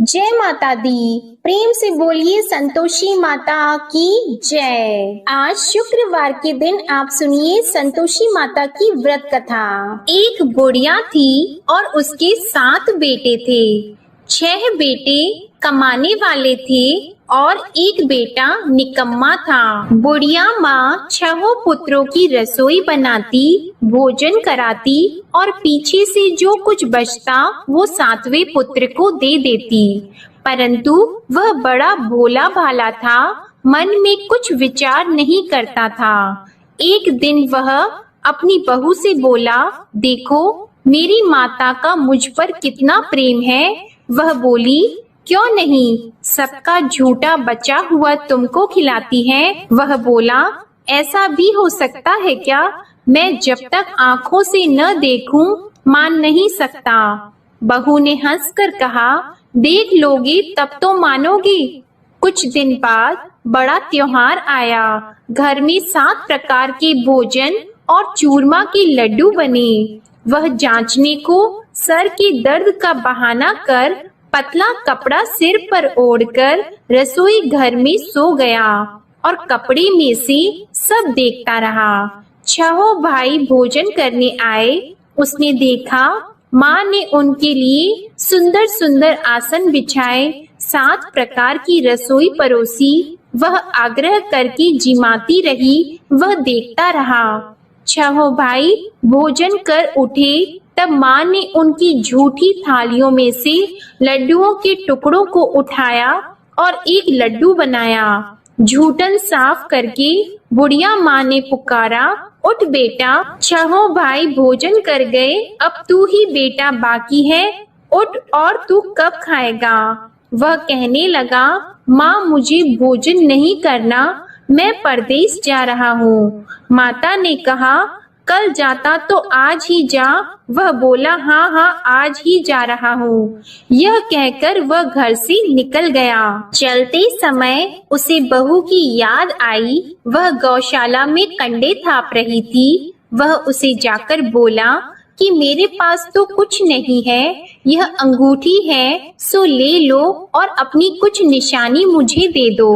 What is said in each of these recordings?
जय माता दी। प्रेम से बोलिए संतोषी माता की जय। आज शुक्रवार के दिन आप सुनिए संतोषी माता की व्रत कथा। एक बुढ़िया थी और उसके 7 बेटे थे। 6 बेटे कमाने वाले थे और एक बेटा निकम्मा था। बुढ़िया माँ 6 पुत्रों की रसोई बनाती, भोजन कराती और पीछे से जो कुछ बचता वो 7वें पुत्र को दे देती। परंतु वह बड़ा भोला भाला था, मन में कुछ विचार नहीं करता था। एक दिन वह अपनी बहू से बोला, देखो मेरी माता का मुझ पर कितना प्रेम है। वह बोली, क्यों नहीं, सबका झूठा बचा हुआ तुमको खिलाती है। वह बोला, ऐसा भी हो सकता है क्या? मैं जब तक आंखों से न देखूं मान नहीं सकता। बहू ने हंसकर कहा, देख लोगी तब तो मानोगी। कुछ दिन बाद बड़ा त्योहार आया। घर में 7 प्रकार के भोजन और चूरमा के लड्डू बने। वह जांचने को सर के दर्द का बहाना कर पतला कपड़ा सिर पर ओढ़कर रसोई घर में सो गया और कपड़े में से सब देखता रहा। 6 भाई भोजन करने आए। उसने देखा माँ ने उनके लिए सुंदर सुंदर आसन बिछाए, 7 प्रकार की रसोई परोसी। वह आग्रह करके जिमाती रही, वह देखता रहा। 6 भाई भोजन कर उठे तब माँ ने उनकी झूठी थालियों में से लड्डुओं के टुकड़ों को उठाया और एक लड्डू बनाया। झूठन साफ करके बुढ़िया माँ ने पुकारा, उठ बेटा, 6 भाई भोजन कर गए, अब तू ही बेटा बाकी है, उठ और तू कब खाएगा? वह कहने लगा, माँ मुझे भोजन नहीं करना, मैं परदेश जा रहा हूँ। माता ने कहा, कल जाता तो आज ही जा। वह बोला, हाँ हाँ आज ही जा रहा हूँ। यह कहकर वह घर से निकल गया। चलते समय उसे बहू की याद आई। वह गौशाला में कंडे थाप रही थी। वह उसे जाकर बोला कि मेरे पास तो कुछ नहीं है, यह अंगूठी है सो ले लो और अपनी कुछ निशानी मुझे दे दो।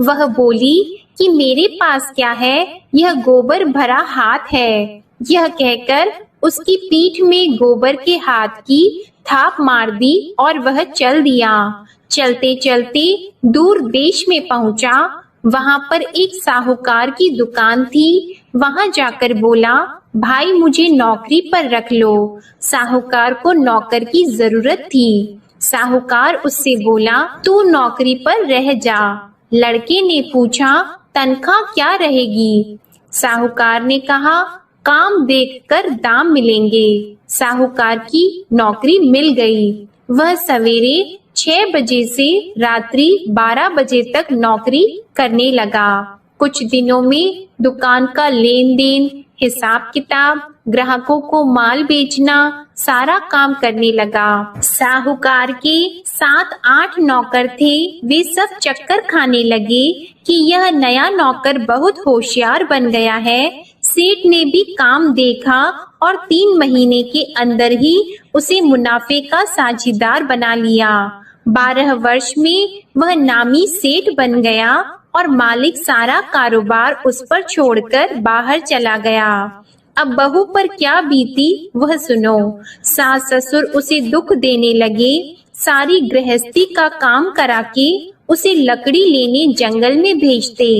वह बोली कि मेरे पास क्या है, यह गोबर भरा हाथ है। यह कहकर उसकी पीठ में गोबर के हाथ की थाप मार दी और वह चल दिया। चलते चलते दूर देश में पहुंचा। वहां पर एक साहूकार की दुकान थी। वहां जाकर बोला, भाई मुझे नौकरी पर रख लो। साहूकार को नौकर की जरूरत थी। साहूकार उससे बोला, तू नौकरी पर रह जा। लड़के ने पूछा, तनख्वाह क्या रहेगी? साहूकार ने कहा, काम देखकर दाम मिलेंगे। साहूकार की नौकरी मिल गई। वह सवेरे 6 बजे से रात्रि 12 बजे तक नौकरी करने लगा। कुछ दिनों में दुकान का लेन देन, हिसाब किताब, ग्राहकों को माल बेचना, सारा काम करने लगा। साहूकार के 7-8 नौकर थे। वे सब चक्कर खाने लगे कि यह नया नौकर बहुत होशियार बन गया है। सेठ ने भी काम देखा और 3 महीने के अंदर ही उसे मुनाफे का साझीदार बना लिया। 12 वर्ष में वह नामी सेठ बन गया और मालिक सारा कारोबार उस पर छोड़कर बाहर चला गया। अब बहू पर क्या बीती वह सुनो। सास ससुर उसे दुख देने लगे। सारी गृहस्थी का काम करा के उसे लकड़ी लेने जंगल में भेजते।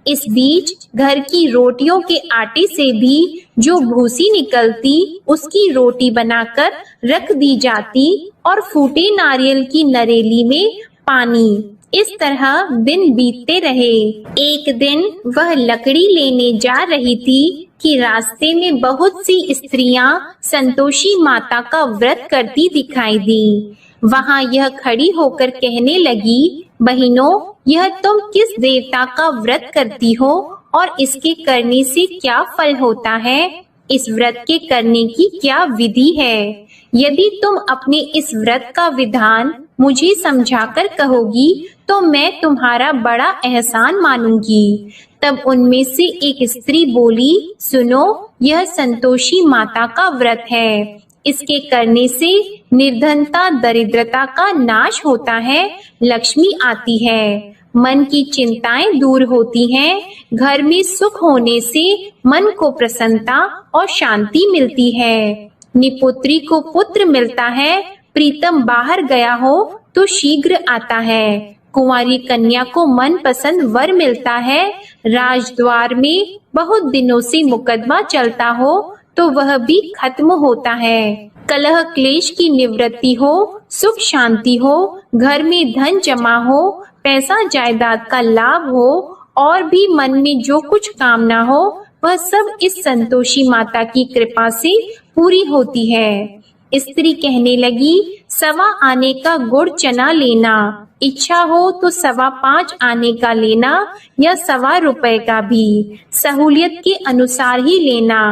इस बीच घर की रोटियों के आटे से भी जो भूसी निकलती उसकी रोटी बनाकर रख दी जाती और फूटे नारियल की नरेली में पानी। इस तरह दिन बीतते रहे। एक दिन वह लकड़ी लेने जा रही थी कि रास्ते में बहुत सी स्त्रियां संतोषी माता का व्रत करती दिखाई दी। वहां यह खड़ी होकर कहने लगी, बहनों, यह तुम किस देवता का व्रत करती हो और इसके करने से क्या फल होता है? इस व्रत के करने की क्या विधि है? यदि तुम अपने इस व्रत का विधान मुझे समझाकर कहोगी तो मैं तुम्हारा बड़ा एहसान मानूंगी। तब उनमें से एक स्त्री बोली, सुनो, यह संतोषी माता का व्रत है। इसके करने से निर्धनता दरिद्रता का नाश होता है, लक्ष्मी आती है, मन की चिंताएं दूर होती हैं, घर में सुख होने से मन को प्रसन्नता और शांति मिलती है। निपुत्री को पुत्र मिलता है, प्रीतम बाहर गया हो तो शीघ्र आता है। कुंवारी कन्या को मनपसंद वर मिलता है, राजद्वार में बहुत दिनों से मुकदमा चलता हो तो वह भी खत्म होता है। कलह क्लेश की निवृत्ति हो, सुख शांति हो, घर में धन जमा हो, पैसा जायदाद का लाभ हो और भी मन में जो कुछ कामना हो वह सब इस संतोषी माता की कृपा से पूरी होती है। स्त्री कहने लगी, 1.25 आने का गुड़ चना लेना, इच्छा हो तो 5.25 आने का लेना या 1.25 रुपए का भी, सहूलियत के अनुसार ही लेना,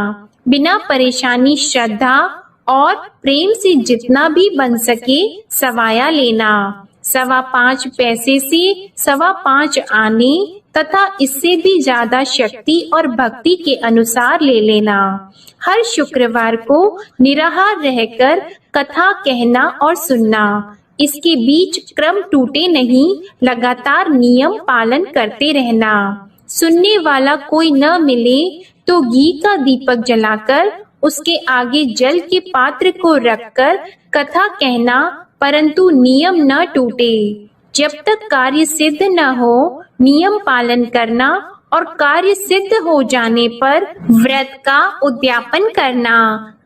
बिना परेशानी श्रद्धा और प्रेम से जितना भी बन सके सवाया लेना। 5.25 पैसे से 5.25 आने तथा इससे भी ज्यादा शक्ति और भक्ति के अनुसार ले लेना। हर शुक्रवार को निराहार रहकर कथा कहना और सुनना। इसके बीच क्रम टूटे नहीं, लगातार नियम पालन करते रहना। सुनने वाला कोई न मिले तो घी का दीपक जलाकर उसके आगे जल के पात्र को रखकर कथा कहना, परंतु नियम न टूटे। जब तक कार्य सिद्ध न हो नियम पालन करना और कार्य सिद्ध हो जाने पर व्रत का उद्यापन करना।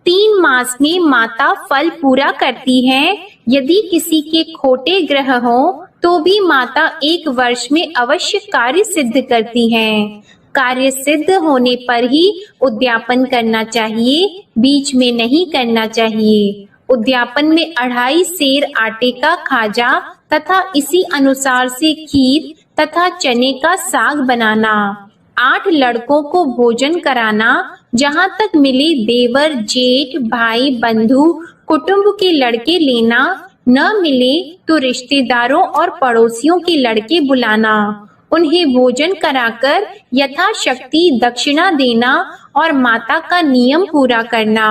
3 मास में माता फल पूरा करती है। यदि किसी के खोटे ग्रह हो तो भी माता 1 वर्ष में अवश्य कार्य सिद्ध करती है। कार्य सिद्ध होने पर ही उद्यापन करना चाहिए, बीच में नहीं करना चाहिए। उद्यापन में 2.5 सेर आटे का खाजा तथा इसी अनुसार से खीर तथा चने का साग बनाना। 8 लड़कों को भोजन कराना, जहाँ तक मिले देवर जेठ भाई बंधु कुटुंब के लड़के लेना, न मिले तो रिश्तेदारों और पड़ोसियों के लड़के बुलाना। उन्हें भोजन कराकर यथाशक्ति दक्षिणा देना और माता का नियम पूरा करना।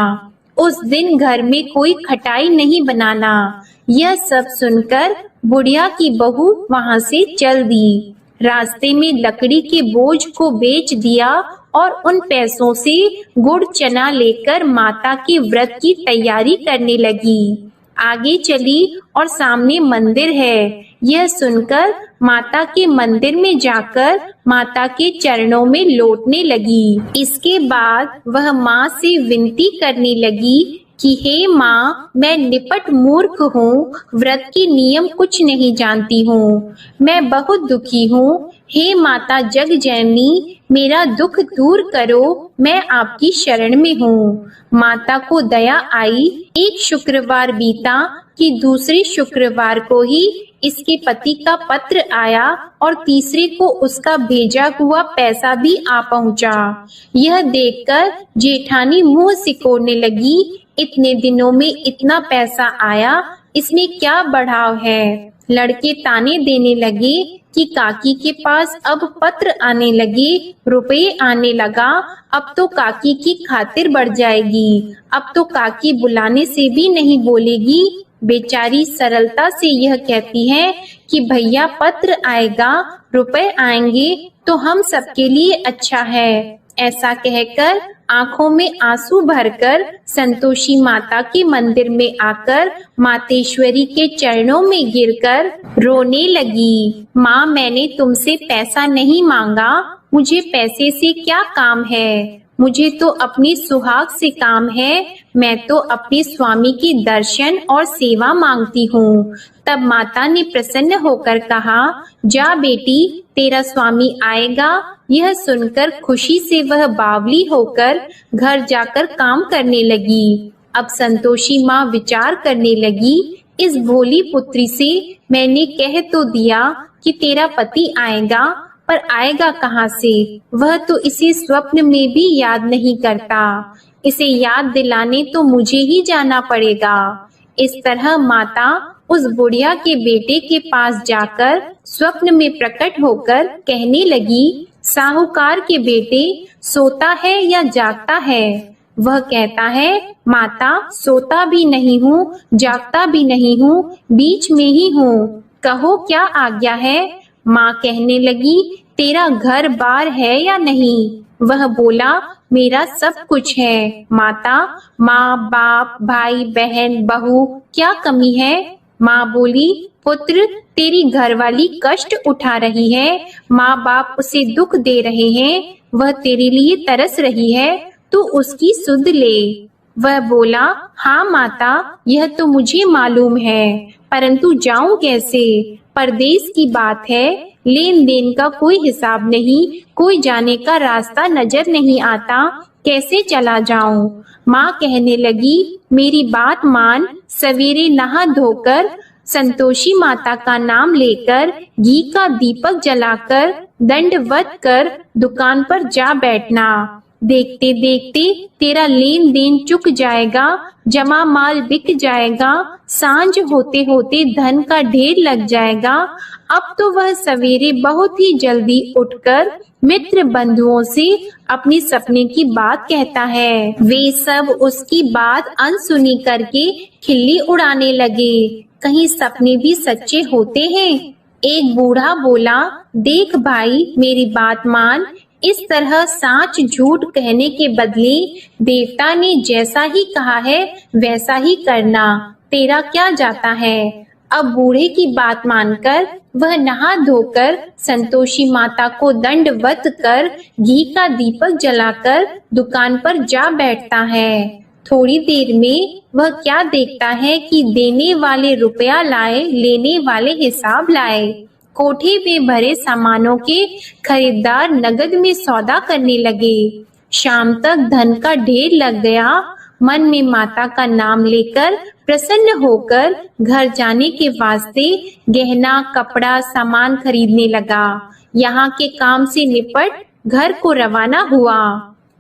उस दिन घर में कोई खटाई नहीं बनाना। यह सब सुनकर बुढ़िया की बहू वहां से चल दी। रास्ते में लकड़ी के बोझ को बेच दिया और उन पैसों से गुड़ चना लेकर माता के व्रत की तैयारी करने लगी। आगे चली और सामने मंदिर है। यह सुनकर माता के मंदिर में जाकर माता के चरणों में लौटने लगी। इसके बाद वह माँ से विनती करने लगी कि हे माँ, मैं निपट मूर्ख हूँ, व्रत के नियम कुछ नहीं जानती हूँ, मैं बहुत दुखी हूँ। हे माता जग जननी, मेरा दुख दूर करो, मैं आपकी शरण में हूँ। माता को दया आई। एक शुक्रवार बीता कि दूसरे शुक्रवार को ही इसके पति का पत्र आया और तीसरे को उसका भेजा हुआ पैसा भी आ पहुँचा। यह देखकर जेठानी मुंह सिकोड़ने लगी। इतने दिनों में इतना पैसा आया, इसमें क्या बढ़ाव है। लड़के ताने देने लगे कि काकी के पास अब पत्र आने लगे, रुपए आने लगा, अब तो काकी की खातिर बढ़ जाएगी, अब तो काकी बुलाने से भी नहीं बोलेगी। बेचारी सरलता से यह कहती है कि भैया पत्र आएगा, रुपए आएंगे तो हम सबके लिए अच्छा है। ऐसा कहकर आंखों में आंसू भरकर संतोषी माता के मंदिर में आकर मातेश्वरी के चरणों में गिरकर रोने लगी। माँ, मैंने तुमसे पैसा नहीं मांगा, मुझे पैसे से क्या काम है, मुझे तो अपनी सुहाग से काम है, मैं तो अपने स्वामी की दर्शन और सेवा मांगती हूँ। तब माता ने प्रसन्न होकर कहा, जा बेटी, तेरा स्वामी आएगा। यह सुनकर खुशी से वह बावली होकर घर जाकर काम करने लगी। अब संतोषी माँ विचार करने लगी, इस भोली पुत्री से मैंने कह तो दिया कि तेरा पति आएगा, पर आएगा कहाँ से? वह तो इसे स्वप्न में भी याद नहीं करता। इसे याद दिलाने तो मुझे ही जाना पड़ेगा। इस तरह माता उस बुढ़िया के बेटे के पास जाकर स्वप्न में प्रकट होकर कहने लगी, साहूकार के बेटे, सोता है या जागता है? वह कहता है, माता सोता भी नहीं हूँ, जागता भी नहीं हूँ, बीच में ही हूँ, कहो क्या आज्ञा है। माँ कहने लगी, तेरा घर बार है या नहीं। वह बोला, मेरा सब कुछ है माता, माँ बाप भाई बहन बहू क्या कमी है। माँ बोली, पुत्र तेरी घरवाली कष्ट उठा रही है, माँ बाप उसे दुख दे रहे हैं, वह तेरे लिए तरस रही है, तू उसकी सुध ले। वह बोला, हाँ माता, यह तो मुझे मालूम है, परंतु जाऊं कैसे। परदेश की बात है, लेन देन का कोई हिसाब नहीं, कोई जाने का रास्ता नजर नहीं आता, कैसे चला जाऊं। माँ कहने लगी, मेरी बात मान, सवेरे नहा धोकर संतोषी माता का नाम लेकर घी का दीपक जलाकर दंडवत कर दुकान पर जा बैठना। देखते देखते तेरा लेन देन चुक जाएगा, जमा माल बिक जाएगा, सांझ होते होते धन का ढेर लग जाएगा। अब तो वह सवेरे बहुत ही जल्दी उठकर मित्र बंधुओं से अपनी सपने की बात कहता है। वे सब उसकी बात अनसुनी करके खिल्ली उड़ाने लगे। कहीं सपने भी सच्चे होते हैं। एक बूढ़ा बोला, देख भाई मेरी बात मान, इस तरह साच झूठ कहने के बदले देवता ने जैसा ही कहा है वैसा ही करना, तेरा क्या जाता है। अब बूढ़े की बात मानकर वह नहा धोकर संतोषी माता को दंडवत कर घी का दीपक जलाकर दुकान पर जा बैठता है। थोड़ी देर में वह क्या देखता है कि देने वाले रुपया लाए, लेने वाले हिसाब लाए। कोठे में भरे सामानों के खरीदार नगद में सौदा करने लगे। शाम तक धन का ढेर लग गया। मन में माता का नाम लेकर प्रसन्न होकर घर जाने के वास्ते गहना कपड़ा सामान खरीदने लगा। यहाँ के काम से निपट घर को रवाना हुआ।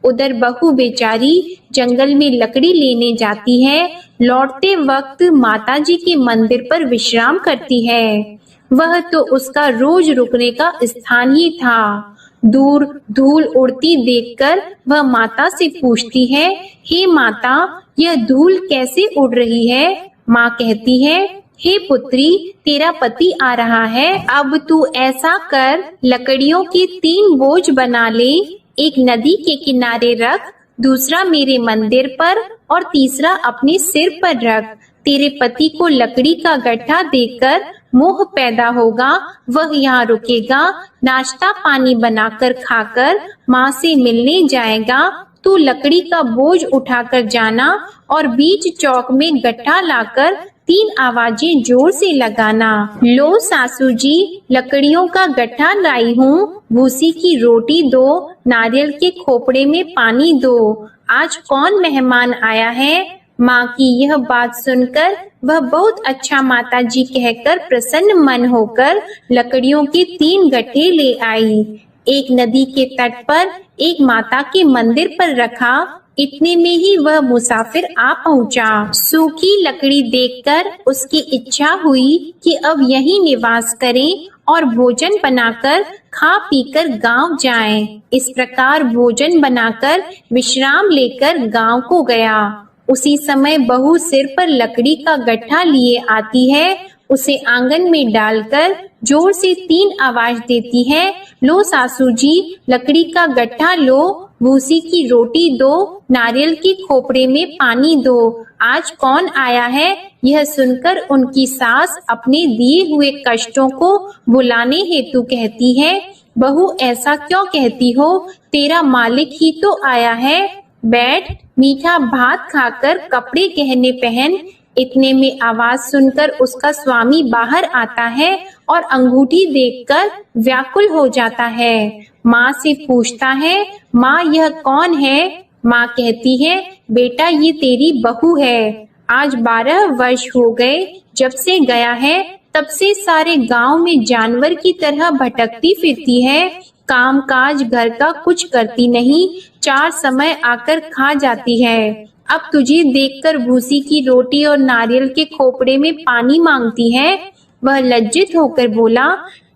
उधर बहू बेचारी जंगल में लकड़ी लेने जाती है। लौटते वक्त माताजी के मंदिर पर विश्राम करती है। वह तो उसका रोज रुकने का स्थान ही था। दूर धूल उड़ती देखकर वह माता से पूछती है, हे माता, यह धूल कैसे उड़ रही है। माँ कहती है, हे पुत्री, तेरा पति आ रहा है, अब तू ऐसा कर, लकड़ियों के 3 बोझ बना ले, एक नदी के किनारे रख, दूसरा मेरे मंदिर पर और तीसरा अपने सिर पर रख। तेरे पति को लकड़ी का गट्ठा देकर मोह पैदा होगा, वह यहाँ रुकेगा, नाश्ता पानी बनाकर खाकर माँ से मिलने जाएगा। तू लकड़ी का बोझ उठाकर जाना और बीच चौक में गट्ठा लाकर 3 आवाजें जोर से लगाना। लो सासू जी, लकड़ियों का गट्ठा लाई हूँ, भूसी की रोटी दो, नारियल के खोपड़े में पानी दो, आज कौन मेहमान आया है। माँ की यह बात सुनकर वह बहुत अच्छा माता जी कहकर प्रसन्न मन होकर लकड़ियों के 3 गट्ठे ले आई। एक नदी के तट पर एक माता के मंदिर पर रखा। इतने में ही वह मुसाफिर आ पहुँचा। सूखी लकड़ी देखकर उसकी इच्छा हुई कि अब यहीं निवास करें और भोजन बनाकर खा पीकर गांव जाएं। इस प्रकार भोजन बनाकर विश्राम लेकर गांव को गया। उसी समय बहू सिर पर लकड़ी का गट्ठा लिए आती है। उसे आंगन में डालकर जोर से 3 आवाज देती है, लो सासू जी, लकड़ी का गट्ठा लो, भूसी की रोटी दो, नारियल के खोपड़े में पानी दो, आज कौन आया है। यह सुनकर उनकी सास अपने दिए हुए कष्टों को भुलाने हेतु कहती है, बहू ऐसा क्यों कहती हो, तेरा मालिक ही तो आया है, बैठ, मीठा भात खाकर कपड़े गहने पहन। इतने में आवाज सुनकर उसका स्वामी बाहर आता है और अंगूठी देखकर व्याकुल हो जाता है। माँ से पूछता है, माँ यह कौन है। माँ कहती है, बेटा ये तेरी बहू है, आज 12 वर्ष हो गए जब से गया है, तब से सारे गांव में जानवर की तरह भटकती फिरती है, काम काज घर का कुछ करती नहीं, 4 समय आकर खा जाती है। अब तुझे देखकर भूसी की रोटी और नारियल के खोपड़े में पानी मांगती है। वह लज्जित होकर बोला,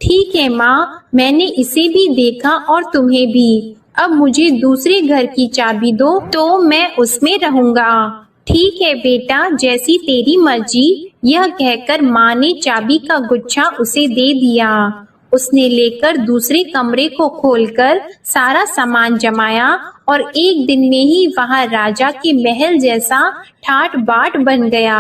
ठीक है माँ, मैंने इसे भी देखा और तुम्हें भी, अब मुझे दूसरे घर की चाबी दो तो मैं उसमें रहूंगा। ठीक है बेटा, जैसी तेरी मर्जी। यह कहकर माँ ने चाबी का गुच्छा उसे दे दिया। उसने लेकर दूसरे कमरे को खोलकर सारा सामान जमाया और एक दिन में ही वहाँ राजा के महल जैसा ठाट बाट बन गया।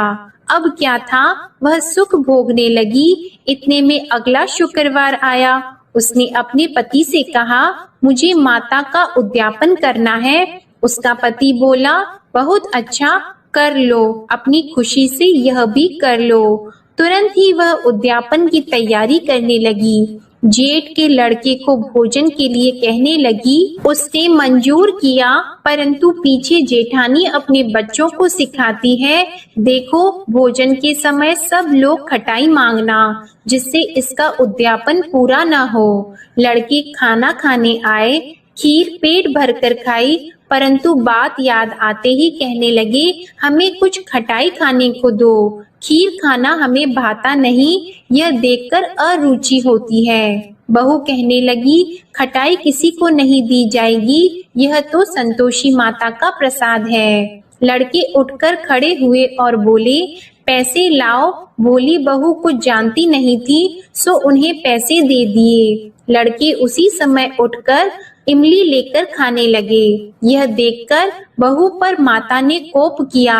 अब क्या था, वह सुख भोगने लगी। इतने में अगला शुक्रवार आया। उसने अपने पति से कहा, मुझे माता का उद्यापन करना है। उसका पति बोला, बहुत अच्छा, कर लो, अपनी खुशी से यह भी कर लो। तुरंत ही वह उद्यापन की तैयारी करने लगी। जेठ के लड़के को भोजन के लिए कहने लगी। उसने मंजूर किया, परंतु पीछे जेठानी अपने बच्चों को सिखाती है, देखो भोजन के समय सब लोग खटाई मांगना, जिससे इसका उद्यापन पूरा न हो। लड़के खाना खाने आए, खीर पेट भरकर खाई, परंतु बात याद आते ही कहने लगे, हमें कुछ खटाई खाने को दो, खीर खाना हमें भाता नहीं, यह देखकर अरुचि होती है। बहू कहने लगी, खटाई किसी को नहीं दी जाएगी, यह तो संतोषी माता का प्रसाद है। लड़के उठकर खड़े हुए और बोले, पैसे लाओ। बोली बहू कुछ जानती नहीं थी, सो उन्हें पैसे दे दिए। लड़के उसी समय उठकर इमली लेकर खाने लगे। यह देखकर बहू पर माता ने कोप किया।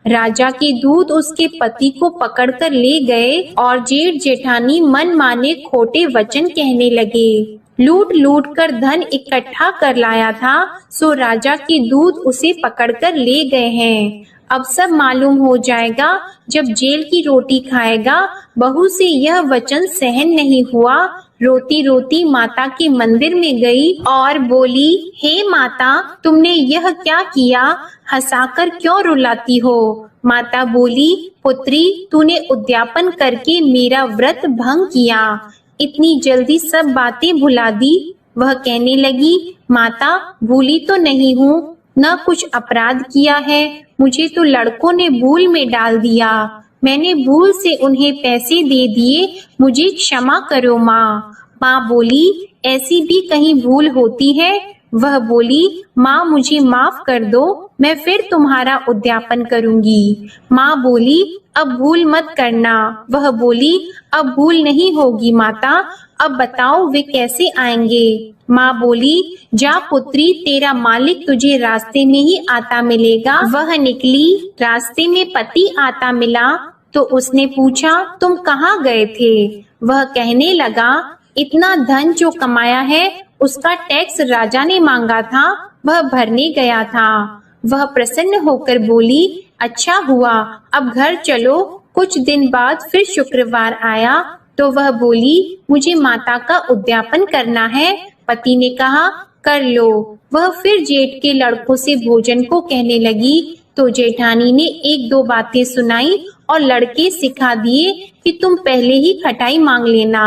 राजा के दूत उसके पति को पकड़कर ले गए और जेठ जेठानी मन माने खोटे वचन कहने लगे। लूट लूट कर धन इकट्ठा कर लाया था, सो राजा के दूत उसे पकड़कर ले गए हैं। अब सब मालूम हो जाएगा जब जेल की रोटी खाएगा। बहू से यह वचन सहन नहीं हुआ। रोती रोती माता के मंदिर में गई और बोली, हे माता, तुमने यह क्या किया? हंसाकर क्यों रुलाती हो? माता बोली, पुत्री, तूने उद्यापन करके मेरा व्रत भंग किया, इतनी जल्दी सब बातें भुला दी। वह कहने लगी, माता, भूली तो नहीं हूँ, न कुछ अपराध किया है, मुझे तो लड़कों ने भूल में डाल दिया, मैंने भूल से उन्हें पैसे दे दिए, मुझे क्षमा करो माँ। माँ बोली, ऐसी भी कहीं भूल होती है? वह बोली, माँ मुझे माफ कर दो, मैं फिर तुम्हारा उद्यापन करूंगी। माँ बोली, अब भूल मत करना। वह बोली, अब भूल नहीं होगी माता, अब बताओ वे कैसे आएंगे? माँ बोली, जा पुत्री, तेरा मालिक तुझे रास्ते में ही आता मिलेगा। वह निकली, रास्ते में पति आता मिला तो उसने पूछा, तुम कहाँ गए थे? वह कहने लगा, इतना धन जो कमाया है उसका टैक्स राजा ने मांगा था, वह भरने गया था। वह प्रसन्न होकर बोली, अच्छा हुआ, अब घर चलो। कुछ दिन बाद फिर शुक्रवार आया तो वह बोली, मुझे माता का उद्यापन करना है। पति ने कहा, कर लो। वह फिर जेठ के लड़कों से भोजन को कहने लगी तो जेठानी ने एक दो बातें सुनाई और लड़के सिखा दिए कि तुम पहले ही खटाई मांग लेना।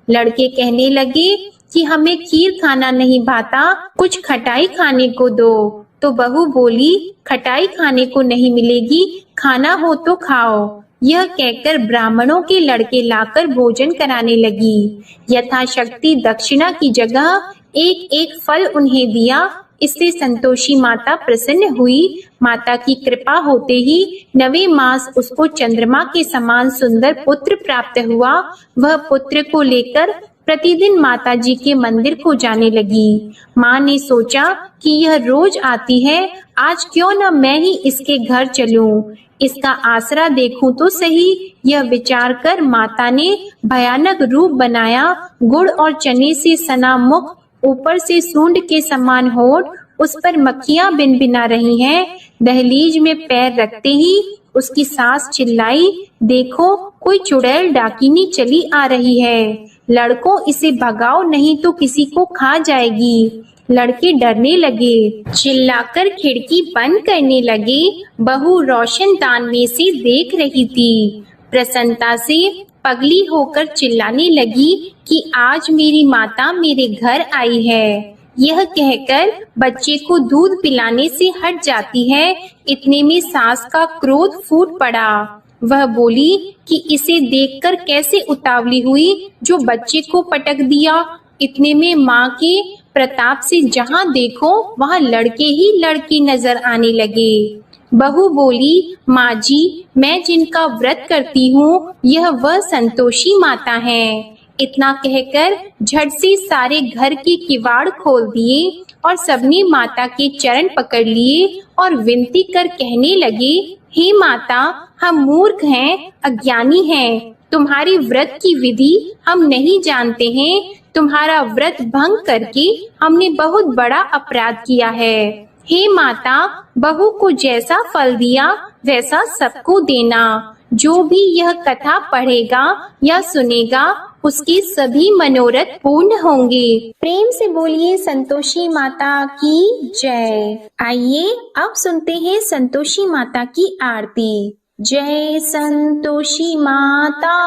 लड़के कहने लगे कि हमें खीर खाना नहीं भाता, कुछ खटाई खाने को दो। तो बहू बोली, खटाई खाने को नहीं मिलेगी, खाना हो तो खाओ। यह कहकर ब्राह्मणों के लड़के लाकर भोजन कराने लगी। यथाशक्ति दक्षिणा की जगह एक एक फल उन्हें दिया। इससे संतोषी माता प्रसन्न हुई। माता की कृपा होते ही 9वें मास उसको चंद्रमा के समान सुंदर पुत्र प्राप्त हुआ। वह पुत्र को लेकर प्रतिदिन माता जी के मंदिर को जाने लगी। माँ ने सोचा कि यह रोज आती है, आज क्यों न मैं ही इसके घर चलूं, इसका आसरा देखूं तो सही। यह विचार कर माता ने भयानक रूप बनाया। गुड़ और चने से सना मुख, ऊपर से सूंड के समान होठ, उस पर मक्खियां भिनभिना रही हैं। दहलीज में पैर रखते ही उसकी सास चिल्लाई, देखो कोई चुड़ैल डाकिनी चली आ रही है, लड़कों इसे भगाओ नहीं तो किसी को खा जाएगी। लड़के डरने लगे, चिल्लाकर खिड़की बंद करने लगे। बहू रोशनदान में से देख रही थी। प्रसन्नता से पगली होकर चिल्लाने लगी कि आज मेरी माता मेरे घर आई है। यह कहकर बच्चे को दूध पिलाने से हट जाती है। इतने में सास का क्रोध फूट पड़ा। वह बोली कि इसे देखकर कैसे उतावली हुई जो बच्चे को पटक दिया। इतने में माँ के प्रताप से जहाँ देखो वहाँ लड़के ही लड़की नजर आने लगे। बहू बोली, माँ जी, मैं जिनका व्रत करती हूँ यह वह संतोषी माता है। इतना कहकर झट से सारे घर के किवाड़ खोल दिए और सबने माता के चरण पकड़ लिए और विनती कर कहने लगे, हे माता, हम मूर्ख हैं, अज्ञानी हैं, तुम्हारी व्रत की विधि हम नहीं जानते हैं। तुम्हारा व्रत भंग करके हमने बहुत बड़ा अपराध किया है। हे माता, बहू को जैसा फल दिया वैसा सबको देना। जो भी यह कथा पढ़ेगा या सुनेगा उसके सभी मनोरथ पूर्ण होंगे। प्रेम से बोलिए संतोषी माता की जय। आइए अब सुनते हैं संतोषी माता की आरती। जय संतोषी माता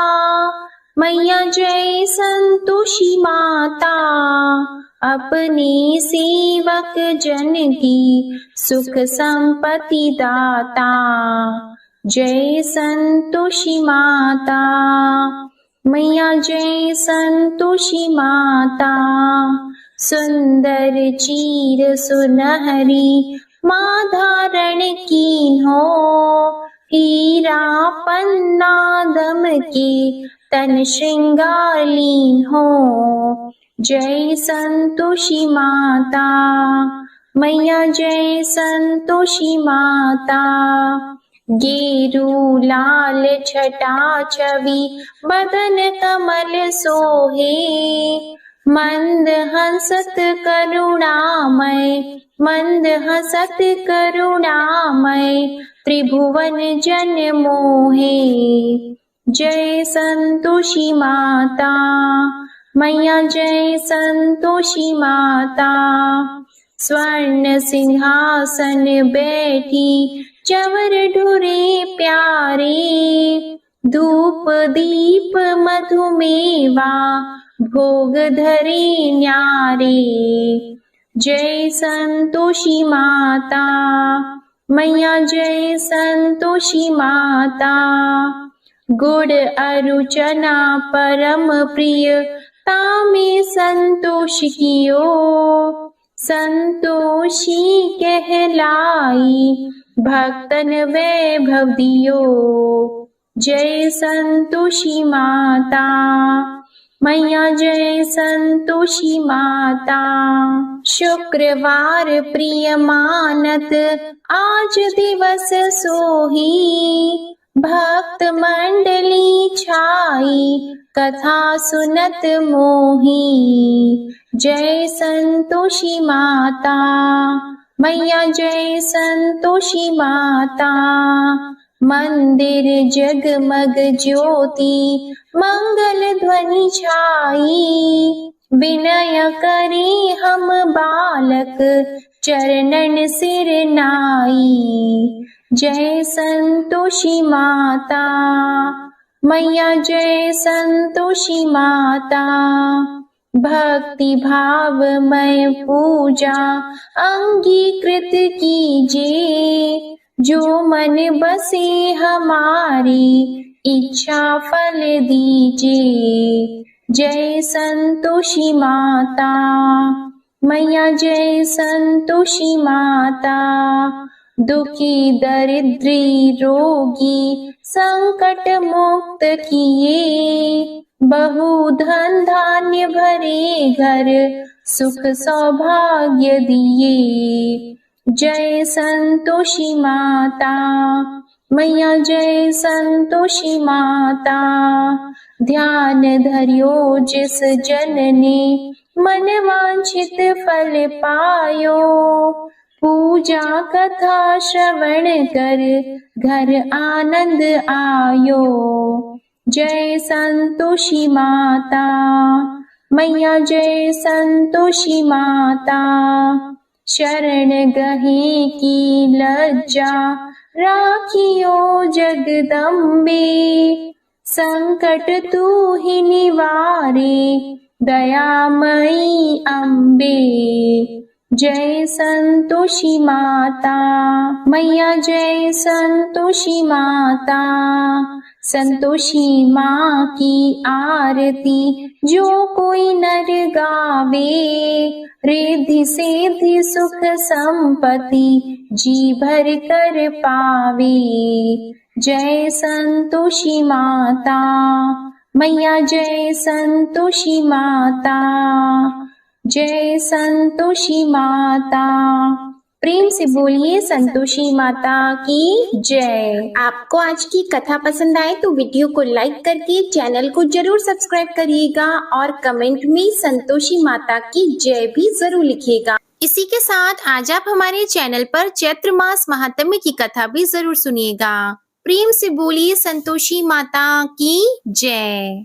मैया, जय संतोषी माता, अपने सेवक जन की सुख संपत्ति दाता। जय संतोषी माता मैया, जय संतोषी माता, सुंदर चीर सुनहरी माँ धारण कीन्हो, हीरा पन्ना दम के तन श्रृंगार लीन्हो। जय संतोषी माता मैया, जय संतोषी माता, गेरू लाल छटा छवि बदन कमल सोहे, मंद हंसत करुणामय, मंद हंसत करुणामय, त्रिभुवन जन मोहे। जय संतोषी माता मैया, जय संतोषी माता, स्वर्ण सिंहासन बैठी चवर ढुरे प्यारे, धूप दीप मधुमेवा भोग धरे न्यारे। जय संतोषी माता मैया, जय संतोषी माता, गुड़ अरु चना परम प्रिय तामे संतोष कियो, संतोषी कहलाई भक्तन वैभव दियो। जय संतोषी माता मैया, जय संतोषी माता, शुक्रवार प्रिय मानत आज दिवस सोही, भक्त मंडली छाई कथा सुनत मोही। जय संतोषी माता मैया, जय संतोषी माता, मंदिर जगमग ज्योति मंगल ध्वनि छाई, विनय करे हम बालक चरणन सिर नाई। जय संतोषी माता मैया, जय संतोषी माता, भक्ति भावमय पूजा अंगीकृत कीजिए, जो मन बसे हमारी इच्छा फल दीजिए। जय संतोषी माता मैया, जय संतोषी माता, दुखी दरिद्री रोगी संकट मुक्त किए, बहु धन धान्य भरे घर सुख सौभाग्य दिए। जय संतोषी माता मैया, जय संतोषी माता, ध्यान धरियो जिस जन ने मन वांछित फल पायो, पूजा कथा श्रवण कर घर आनंद आयो। जय संतोषी माता मैया, जय संतोषी माता, शरण गहे की लज्जा राखियो जगदम्बे, संकट तू ही निवारे दयामयी अम्बे। जय संतोषी माता मैया, जय संतोषी माता, संतोषी माँ की आरती जो कोई नर गावे, रिद्धि सिद्धि सुख संपत्ति जी भर कर पावे। जय संतोषी माता मैया, जय संतोषी माता, जय संतोषी माता। प्रेम से बोलिए संतोषी माता की जय। आपको आज की कथा पसंद आए तो वीडियो को लाइक करके चैनल को जरूर सब्सक्राइब करिएगा और कमेंट में संतोषी माता की जय भी जरूर लिखिएगा। इसी के साथ आज आप हमारे चैनल पर चैत्र मास महात्म्य की कथा भी जरूर सुनिएगा। प्रेम से बोलिए संतोषी माता की जय।